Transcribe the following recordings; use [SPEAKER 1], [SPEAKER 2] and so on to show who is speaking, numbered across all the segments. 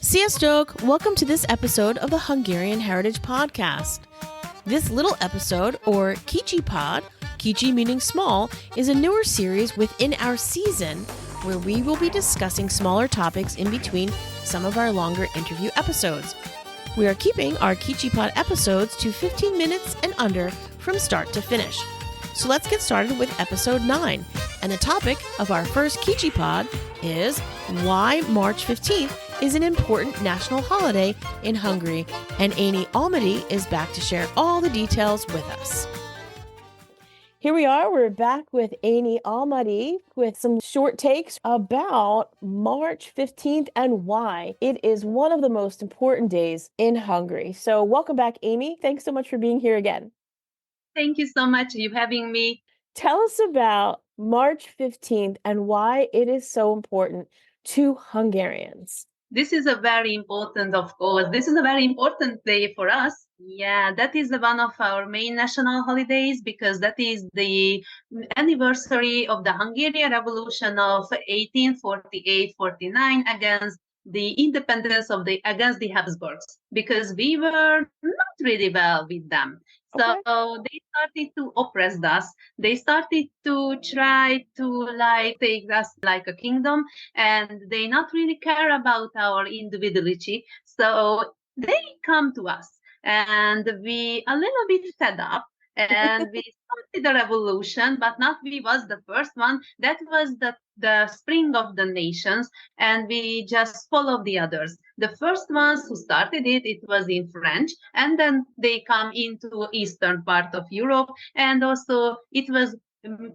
[SPEAKER 1] Sziasztok! Welcome to this episode of the Hungarian Heritage Podcast. This little episode, or Kicsi Pod, Kicsi meaning small, is a newer series within our season where we will be discussing smaller topics in between some of our longer interview episodes. We are keeping our Kicsi Pod episodes to 15 minutes and under from start to finish. So let's get started with episode 9. And the topic of our first Kicsi Pod is why March 15th is an important national holiday in Hungary. And Eni Almadi is back to share all the details with us. Here we are. We're back with Eni Almadi with some short takes about March 15th and why it is one of the most important days in Hungary. So welcome back, Amy. Thanks so much for being here again.
[SPEAKER 2] Thank you so much for having me.
[SPEAKER 1] Tell us about March 15th and why it is so important to Hungarians.
[SPEAKER 2] This is a very important, of course. This is a very important day for us. Yeah, that is one of our main national holidays because that is the anniversary of the Hungarian Revolution of 1848-49 against the independence against the Habsburgs, because we were not really well with them. So they started to oppress us. They started to try to take us like a kingdom, and they not really care about our individuality. So they come to us, and we a little bit fed up, and we started the revolution, but not we was the first one. That was the spring of the nations, and we just followed the others. The first ones who started it was in French, and then they come into eastern part of Europe, and also it was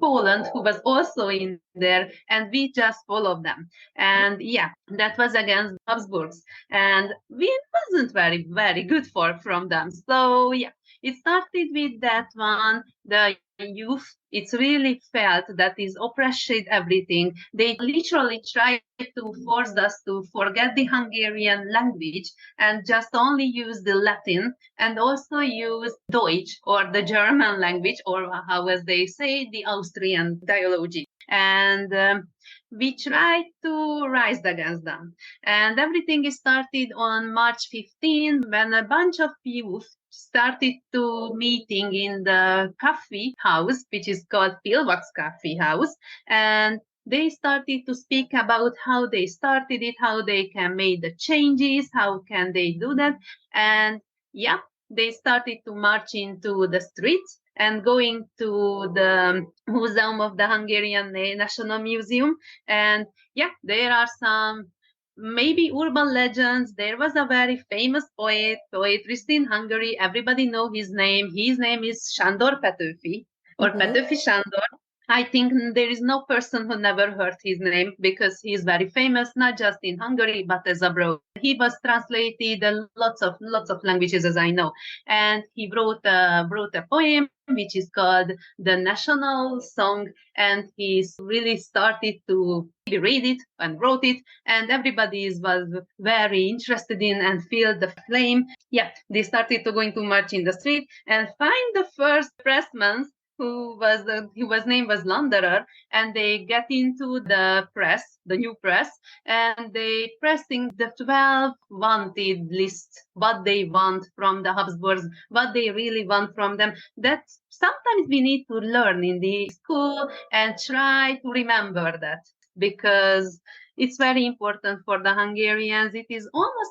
[SPEAKER 2] Poland who was also in there, and we just followed them. And yeah, that was against Habsburgs, and we wasn't very, very good from them. So yeah, it started with that one. The youth, it's really felt that is oppressed everything. They literally tried to force us to forget the Hungarian language and just only use the Latin and also use Deutsch or the German language, or how as they say, the Austrian dialogy. And we tried to rise against them. And everything started on March 15 when a bunch of youth started to meeting in the coffee house, which is called Pilvax Coffee House. And they started to speak about how they started it, how they can make the changes, how can they do that. And yeah, they started to march into the streets and going to the Museum of the Hungarian National Museum. And yeah, there are some maybe urban legends. There was a very famous poetrist in Hungary. Everybody know his name. His name is Sándor Petőfi, or Petőfi Sándor. I think there is no person who never heard his name because he is very famous, not just in Hungary, but as abroad. He was translated lots of languages, as I know. And he wrote a poem, which is called The National Song. And he really started to read it and wrote it. And everybody was very interested in and feel the flame. Yeah, they started to going to march in the street and find the first pressman whose name was Landerer, and they get into the new press, and they pressing the 12 wanted list, what they want from the Habsburgs, what they really want from them. That sometimes we need to learn in the school and try to remember that, because it's very important for the Hungarians. It is almost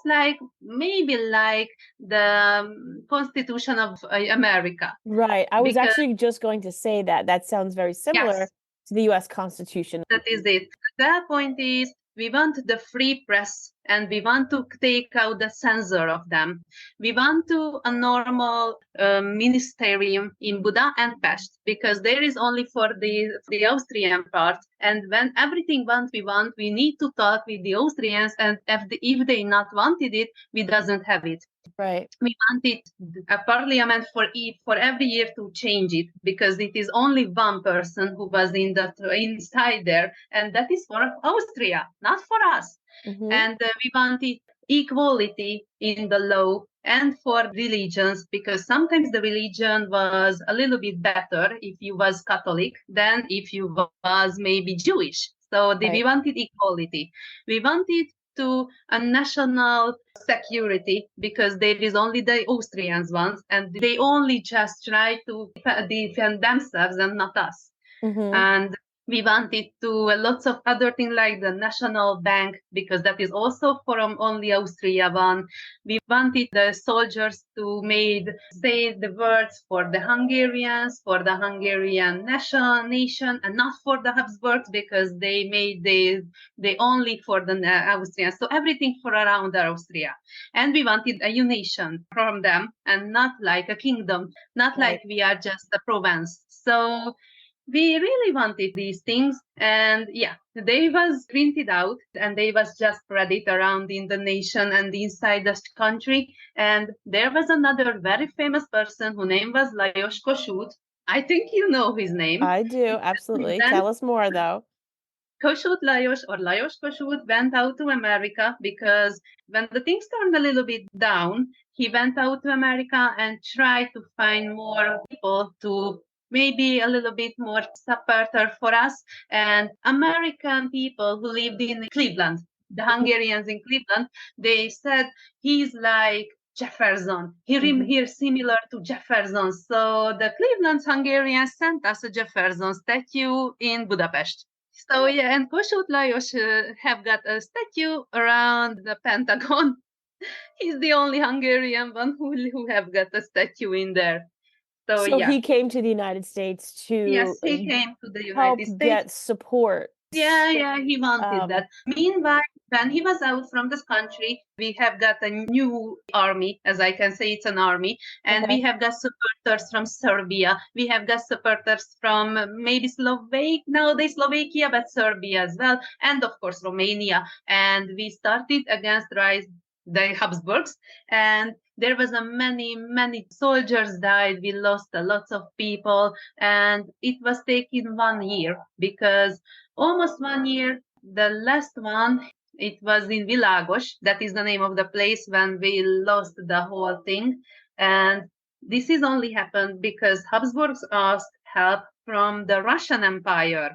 [SPEAKER 2] maybe like the Constitution of America.
[SPEAKER 1] Right. I was actually just going to say that. That sounds very similar to the U.S. Constitution.
[SPEAKER 2] That is it. The point is, we want the free press, and we want to take out the censor of them. We want a normal ministerium in Buda and Pest, because there is only for the Austrian part. And when everything we want, we need to talk with the Austrians, and if they not wanted it, we doesn't have it.
[SPEAKER 1] Right.
[SPEAKER 2] We wanted a parliament for every year to change it, because it is only one person who was inside there, and that is for Austria, not for us. Mm-hmm. And we wanted equality in the law and for religions, because sometimes the religion was a little bit better if you was Catholic than if you was maybe Jewish. So we wanted equality. We wanted to a national security because there is only the Austrians ones and they only just try to defend themselves and not us.
[SPEAKER 1] Mm-hmm.
[SPEAKER 2] And we wanted to lots of other things like the national bank because that is also from only Austria one. We wanted the soldiers to say the words for the Hungarians, for the Hungarian nation, and not for the Habsburgs because they made they only for the Austrians. So everything for around Austria, and we wanted a unison from them and not like a kingdom, not
[SPEAKER 1] Right.
[SPEAKER 2] like we are just a province. So we really wanted these things, and yeah, they was printed out and they was just spread it around in the nation and inside the country. And there was another very famous person whose name was Lajos Kossuth. I think you know his name.
[SPEAKER 1] I do, absolutely.
[SPEAKER 2] Then
[SPEAKER 1] Tell us more, though.
[SPEAKER 2] Kossuth Lajos or Lajos Kossuth went out to America because when the things turned a little bit down, he went out to America and tried to find more people to maybe a little bit more supporter for us. And American people who lived in Cleveland, the Hungarians in Cleveland, they said he's like Jefferson. He's similar to Jefferson. So the Cleveland Hungarians sent us a Jefferson statue in Budapest. So yeah, and Kossuth Lajos have got a statue around the Pentagon. He's the only Hungarian one who have got a statue in there. So
[SPEAKER 1] So
[SPEAKER 2] yeah,
[SPEAKER 1] he came to the United States
[SPEAKER 2] yes,
[SPEAKER 1] to
[SPEAKER 2] he came to the
[SPEAKER 1] help
[SPEAKER 2] United States.
[SPEAKER 1] get support.
[SPEAKER 2] Yeah, he wanted that. Meanwhile, when he was out from this country, we have got a new army, as I can say, it's an army, and we have got supporters from Serbia. We have got supporters from maybe nowadays Slovakia, but Serbia as well, and of course Romania. And we started against the Habsburgs, and there was a many soldiers died. We lost a lot of people, and it was taking 1 year because almost 1 year. The last one, it was in Vilagos. That is the name of the place when we lost the whole thing. And this is only happened because Habsburgs asked help from the Russian Empire.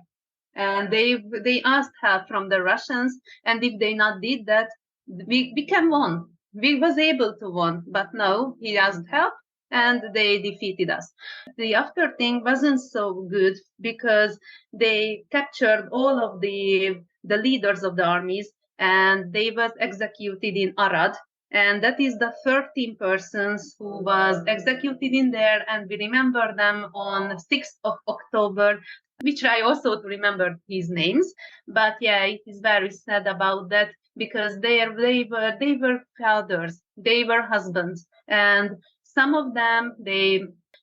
[SPEAKER 2] And they asked help from the Russians. And if they not did that, we can won. We was able to won. But no, he asked help and they defeated us. The after thing wasn't so good because they captured all of the leaders of the armies and they was executed in Arad. And that is the 13 persons who was executed in there, and we remember them on 6th of October. We try also to remember his names, but yeah, it is very sad about that because they were fathers, they were husbands, and some of them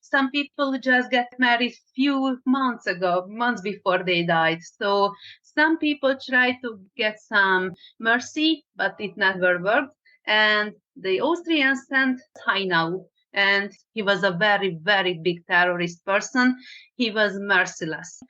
[SPEAKER 2] some people just get married few months before they died. So some people try to get some mercy, but it never worked. And the Austrians sent Hainau, and he was a very, very big terrorist person. He was merciless.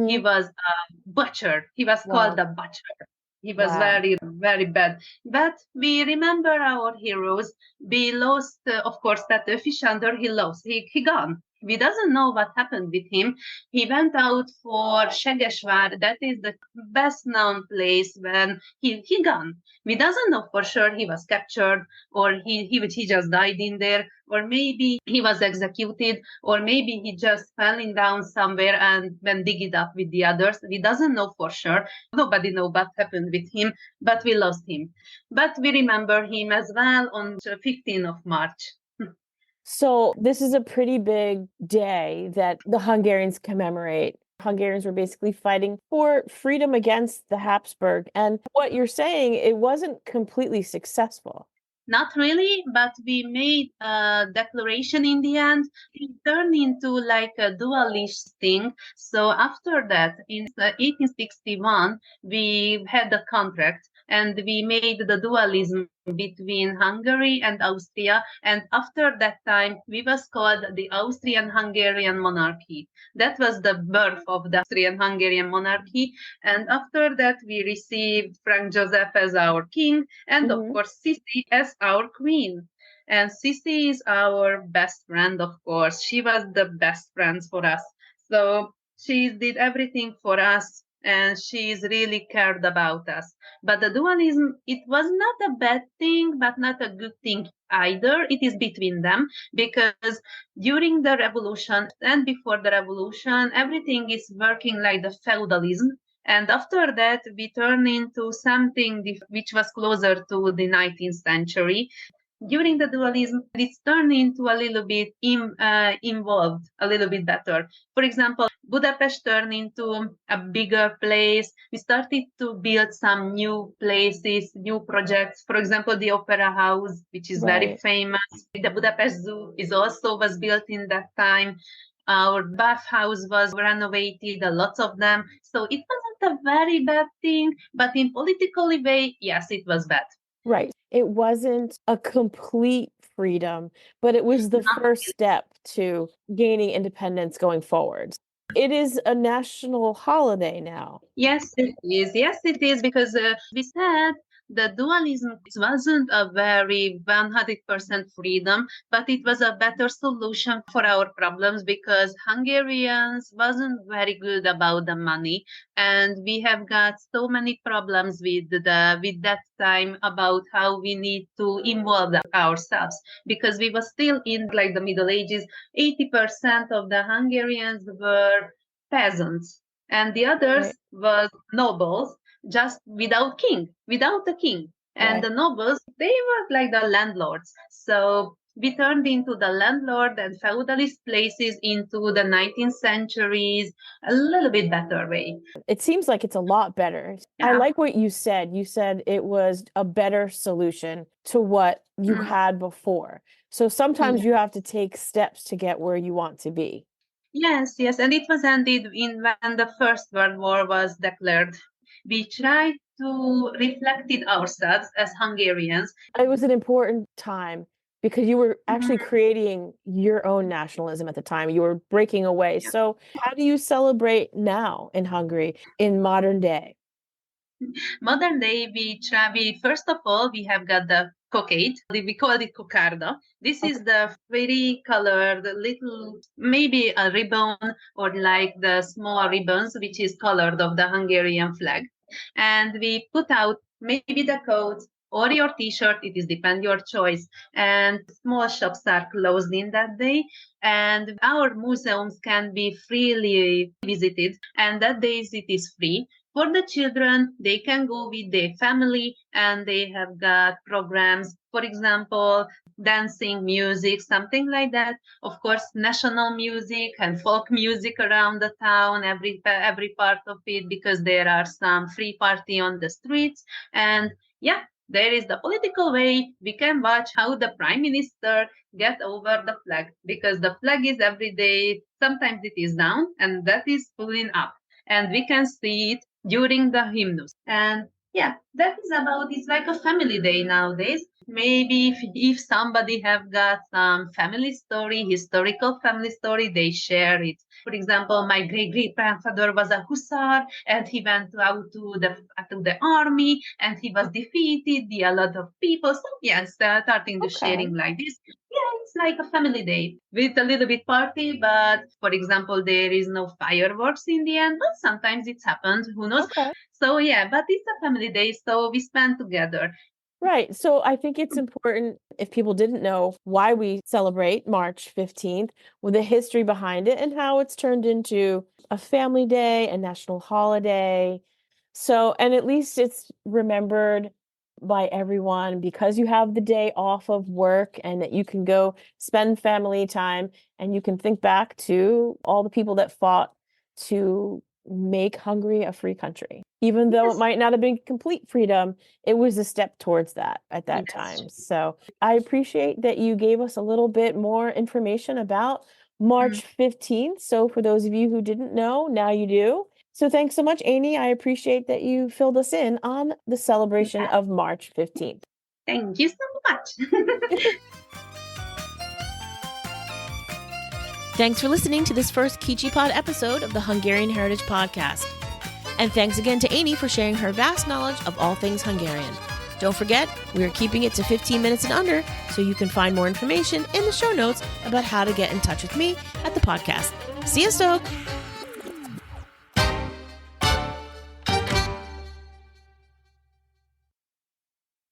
[SPEAKER 2] He was a butcher. He was called a butcher. He was very, very bad. But we remember our heroes. We lost, of course, that Fischander, he lost. He gone. We doesn't know what happened with him. He went out for Segesvár. That is the best known place when he gone. We doesn't know for sure he was captured or he just died in there, or maybe he was executed, or maybe he just fell in down somewhere and then dig it up with the others. We doesn't know for sure. Nobody know what happened with him, but we lost him. But we remember him as well on the 15th of March.
[SPEAKER 1] So this is a pretty big day that the Hungarians commemorate. Hungarians were basically fighting for freedom against the Habsburg. And what you're saying, it wasn't completely successful.
[SPEAKER 2] Not really, but we made a declaration in the end. It turned into like a dualist thing. So after that, in 1861, we had a contract and we made the dualism between Hungary and Austria. And after that time, we was called the Austrian-Hungarian monarchy. That was the birth of the Austrian-Hungarian monarchy. And after that, we received Frank Joseph as our king and, of course, Kisci as our queen. And Kisci is our best friend, of course. She was the best friend for us. So she did everything for us. and she's really cared about us. But the dualism, it was not a bad thing, but not a good thing either. It is between them, because during the revolution and before the revolution, everything is working like the feudalism. And after that, we turn into something which was closer to the 19th century. During the dualism, it's turned into a little bit involved, a little bit better. For example, Budapest turned into a bigger place. We started to build some new places, new projects. For example, the Opera House, which is very famous. The Budapest Zoo was built in that time. Our bathhouse was renovated, a lot of them. So it wasn't a very bad thing, but in political way, yes, it was bad.
[SPEAKER 1] Right. It wasn't a complete freedom, but it was the first step to gaining independence going forward. It is a national holiday now.
[SPEAKER 2] Yes, it is. Yes, it is, because we said the dualism wasn't a very 100% freedom, but it was a better solution for our problems, because Hungarians wasn't very good about the money, and we have got so many problems with that time about how we need to involve ourselves, because we were still in like the Middle Ages. 80% of the Hungarians were peasants, and the others were nobles, just without a king. And the nobles, they were like the landlords. So we turned into the landlord and feudalist places into the 19th centuries a little bit better way.
[SPEAKER 1] It seems like it's a lot better. I like what you said. You said it was a better solution to what you had before. So sometimes you have to take steps to get where you want to be.
[SPEAKER 2] Yes, and it was ended when the First World War was declared. We tried to reflect it ourselves as Hungarians.
[SPEAKER 1] It was an important time because you were actually creating your own nationalism at the time. You were breaking away. Yeah. So how do you celebrate now in Hungary in modern day?
[SPEAKER 2] Modern day, first of all, we have got the cockade. We call it kokarda. This is the very colored little, maybe a ribbon or like the small ribbons, which is colored of the Hungarian flag. And we put out maybe the coat or your t-shirt. It is depend your choice. And small shops are closed in that day. And our museums can be freely visited. And that days it is free. For the children, they can go with their family and they have got programs, for example, dancing, music, something like that. Of course, national music and folk music around the town, every part of it, because there are some free party on the streets. And yeah, there is the political way. We can watch how the prime minister get over the flag, because the flag is every day. Sometimes it is down and that is pulling up. And we can see it during the hymnus. And yeah, that is it's like a family day nowadays. Maybe if somebody have got some family story, historical family story, they share it. For example, my great-great-grandfather was a hussar and he went out to the army and he was defeated, a lot of people. So yes, starting to sharing like this. Yeah, it's like a family day with a little bit party, but for example, there is no fireworks in the end, but sometimes it's happened, who knows? Okay. So yeah, but it's a family day, so we spend together.
[SPEAKER 1] Right. So I think it's important, if people didn't know why we celebrate March 15th, with the history behind it and how it's turned into a family day, a national holiday. So, and at least it's remembered by everyone because you have the day off of work and that you can go spend family time and you can think back to all the people that fought to make Hungary a free country. Even though it might not have been complete freedom, it was a step towards that at that time. So I appreciate that you gave us a little bit more information about March 15th. So for those of you who didn't know, now you do. So thanks so much, Eni. I appreciate that you filled us in on the celebration of March 15th.
[SPEAKER 2] Thank you so much.
[SPEAKER 1] Thanks for listening to this first Kicsi Pod episode of the Hungarian Heritage Podcast. And thanks again to Eni for sharing her vast knowledge of all things Hungarian. Don't forget, we are keeping it to 15 minutes and under, so you can find more information in the show notes about how to get in touch with me at the podcast. Sziasztok!